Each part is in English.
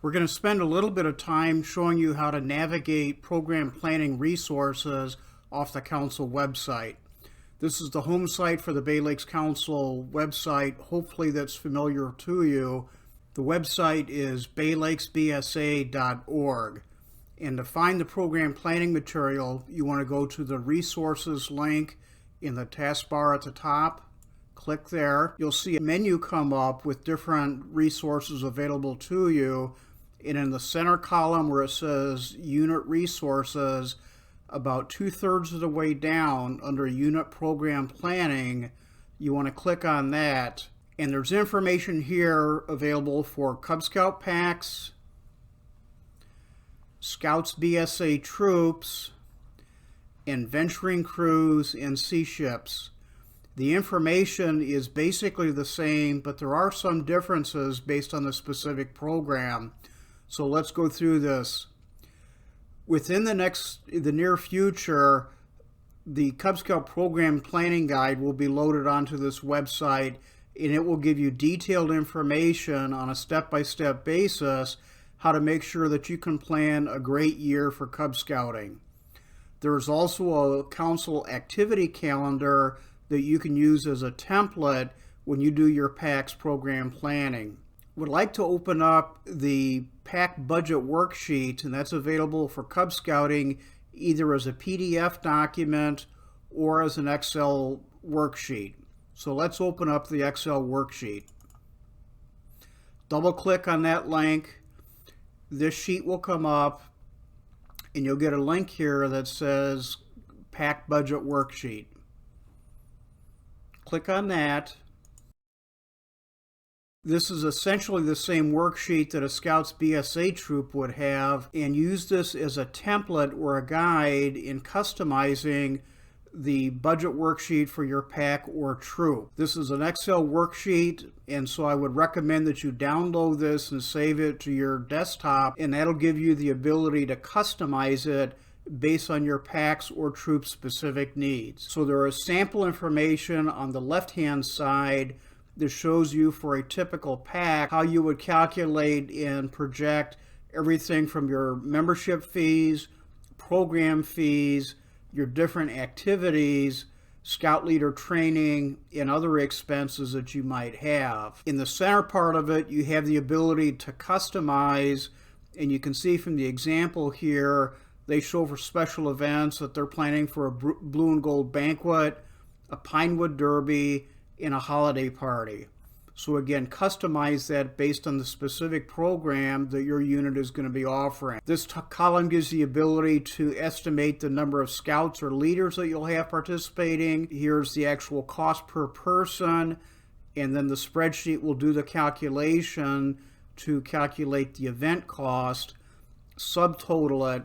We're going to spend a little bit of time showing you how to navigate program planning resources off the Council website. This is the home site for the Bay Lakes Council website. Hopefully that's familiar to you. The website is baylakesbsa.org. And to find the program planning material, you want to go to the resources link in the taskbar at the top. Click there. You'll see a menu come up with different resources available to you. And in the center column where it says Unit Resources, about 2/3 of the way down under Unit Program Planning, you want to click on that. And there's information here available for Cub Scout packs, Scouts BSA troops, and venturing crews and sea ships. The information is basically the same, but there are some differences based on the specific program. So let's go through this. Within the near future, the Cub Scout Program Planning Guide will be loaded onto this website, and it will give you detailed information on a step-by-step basis how to make sure that you can plan a great year for Cub Scouting. There's also a council activity calendar that you can use as a template when you do your PAC's program planning. Would like to open up the PAC budget worksheet, and that's available for Cub Scouting either as a PDF document or as an Excel worksheet. So let's open up the Excel worksheet. Double click on that link. This sheet will come up and you'll get a link here that says PAC budget worksheet. Click on that. This is essentially the same worksheet that a Scouts BSA troop would have, and use this as a template or a guide in customizing the budget worksheet for your PAC or troop. This is an Excel worksheet, and so I would recommend that you download this and save it to your desktop, and that'll give you the ability to customize it based on your PAC's or troop specific needs. So there is sample information on the left-hand side that shows you for a typical PAC how you would calculate and project everything from your membership fees, program fees, your different activities, scout leader training, and other expenses that you might have. In the center part of it, you have the ability to customize, and you can see from the example here, they show for special events that they're planning for a blue and gold banquet, a Pinewood Derby, and a holiday party. So again, customize that based on the specific program that your unit is going to be offering. This column gives the ability to estimate the number of scouts or leaders that you'll have participating. Here's the actual cost per person, and then the spreadsheet will do the calculation to calculate the event cost, subtotal it,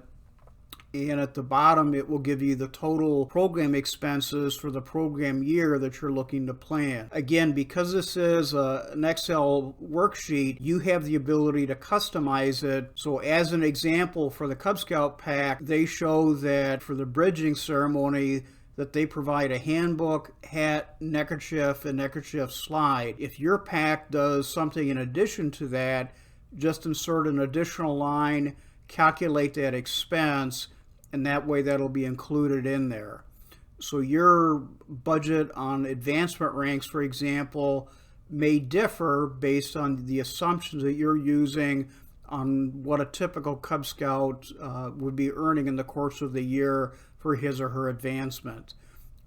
and at the bottom it will give you the total program expenses for the program year that you're looking to plan. Again, because this is an Excel worksheet, you have the ability to customize it. So as an example, for the Cub Scout PAC, they show that for the bridging ceremony that they provide a handbook, hat, neckerchief, and neckerchief slide. If your PAC does something in addition to that, just insert an additional line, calculate that expense, and that way that'll be included in there. So your budget on advancement ranks, for example, may differ based on the assumptions that you're using on what a typical Cub Scout would be earning in the course of the year for his or her advancement.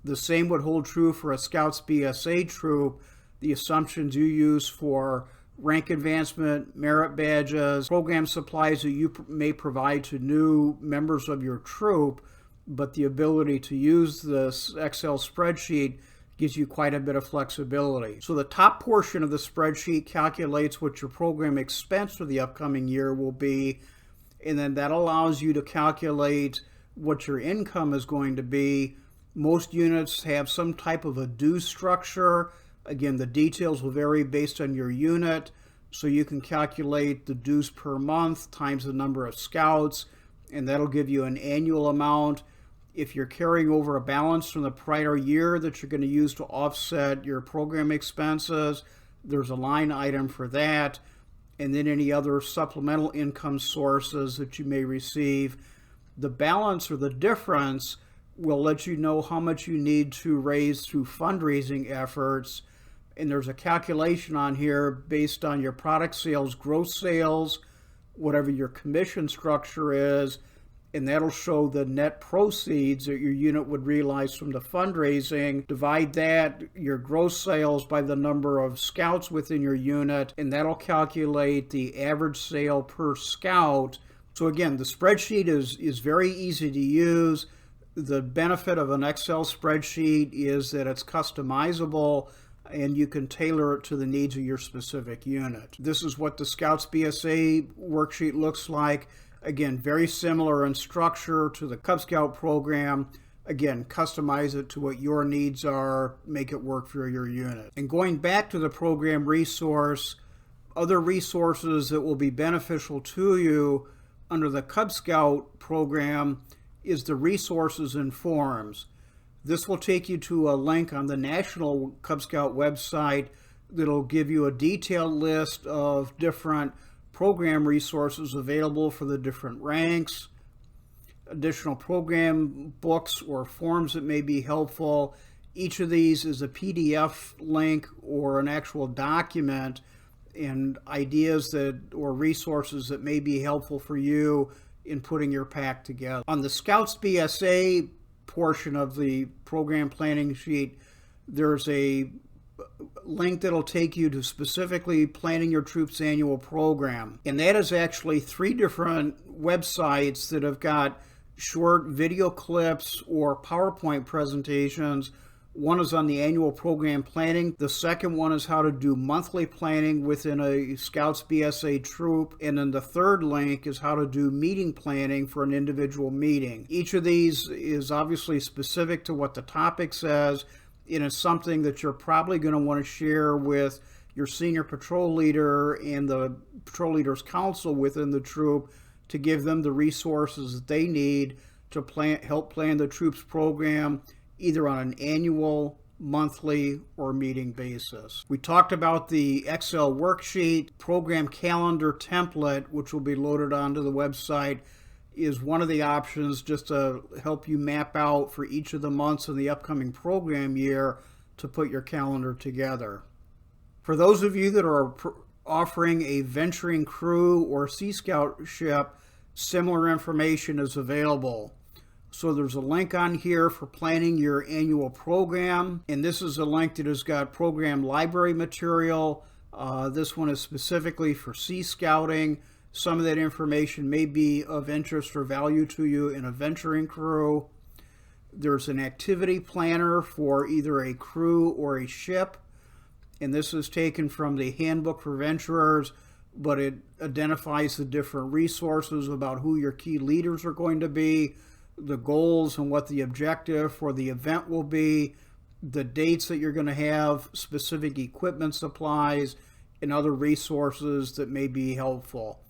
The same would hold true for a Scouts BSA troop. The assumptions you use for rank advancement, merit badges, program supplies that you may provide to new members of your troop, but the ability to use this Excel spreadsheet gives you quite a bit of flexibility. So the top portion of the spreadsheet calculates what your program expense for the upcoming year will be, and then that allows you to calculate what your income is going to be. Most units have some type of a due structure. Again, the details will vary based on your unit, so you can calculate the dues per month times the number of scouts, and that'll give you an annual amount. If you're carrying over a balance from the prior year that you're going to use to offset your program expenses, there's a line item for that. and then any other supplemental income sources that you may receive. The balance or the difference will let you know how much you need to raise through fundraising efforts. And there's a calculation on here based on your product sales, gross sales, whatever your commission structure is, and that'll show the net proceeds that your unit would realize from the fundraising. Divide that, your gross sales, by the number of scouts within your unit, and that'll calculate the average sale per scout. So again, the spreadsheet is very easy to use. The benefit of an Excel spreadsheet is that it's customizable and you can tailor it to the needs of your specific unit. This is what the Scouts BSA worksheet looks like. Again, very similar in structure to the Cub Scout program. Again, customize it to what your needs are, make it work for your unit. And going back to the program resource, other resources that will be beneficial to you under the Cub Scout program is the resources and forums. This will take you to a link on the National Cub Scout website that'll give you a detailed list of different program resources available for the different ranks, additional program books or forms that may be helpful. Each of these is a PDF link or an actual document, and ideas that or resources that may be helpful for you in putting your pack together. On the Scouts BSA portion of the program planning sheet, there's a link that'll take you to specifically planning your troops annual program, and that is actually 3 different websites that have got short video clips or PowerPoint presentations. One is on the annual program planning. The second one is how to do monthly planning within a Scouts BSA troop. And then the third link is how to do meeting planning for an individual meeting. Each of these is obviously specific to what the topic says, and it's something that you're probably going to want to share with your senior patrol leader and the patrol leaders council within the troop to give them the resources that they need to help plan the troops program, either on an annual, monthly, or meeting basis. We talked about the Excel worksheet. Program calendar template, which will be loaded onto the website, is one of the options just to help you map out for each of the months of the upcoming program year to put your calendar together. For those of you that are offering a venturing crew or Sea Scout ship, similar information is available. So there's a link on here for planning your annual program, and this is a link that has got program library material. This one is specifically for Sea Scouting. Some of that information may be of interest or value to you in a venturing crew. There's an activity planner for either a crew or a ship, and this is taken from the Handbook for Venturers, but it identifies the different resources about who your key leaders are going to be, the goals and what the objective for the event will be, the dates that you're going to have, specific equipment supplies, and other resources that may be helpful.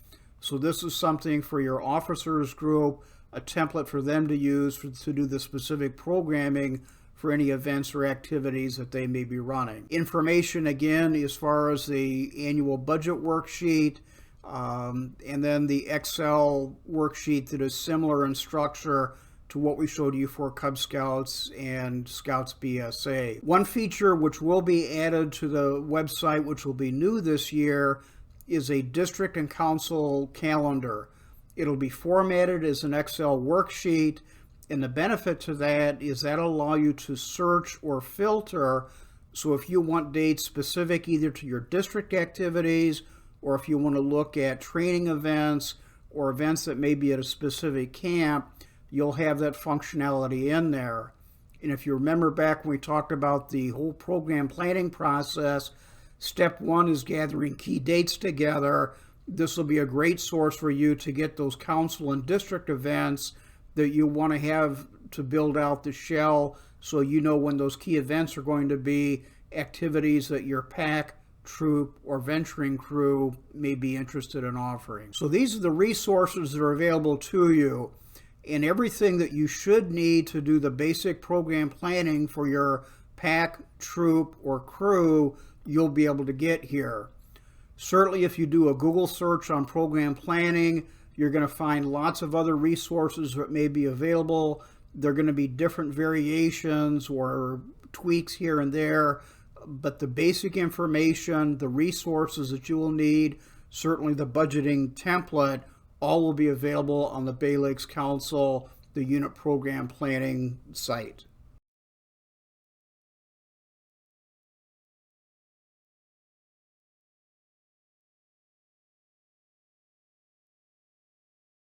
So this is something for your officers group, a template for them to use to do the specific programming for any events or activities that they may be running. Information, again, as far as the annual budget worksheet, and then the Excel worksheet that is similar in structure to what we showed you for Cub Scouts and Scouts BSA. One feature which will be added to the website, which will be new this year, is a district and council calendar. It'll be formatted as an Excel worksheet, and the benefit to that is that'll allow you to search or filter. So if you want dates specific either to your district activities, or if you want to look at training events or events that may be at a specific camp, you'll have that functionality in there. And if you remember back when we talked about the whole program planning process, step 1 is gathering key dates together. This will be a great source for you to get those council and district events that you want to have to build out the shell, so you know when those key events are going to be, activities that your pack, troop, or venturing crew may be interested in offering. So these are the resources that are available to you, and everything that you should need to do the basic program planning for your pack, troop, or crew, you'll be able to get here. Certainly, if you do a Google search on program planning, you're going to find lots of other resources that may be available. There are going to be different variations or tweaks here and there, but the basic information, the resources that you will need, certainly the budgeting template, all will be available on the Bay Lakes Council, the unit program planning site.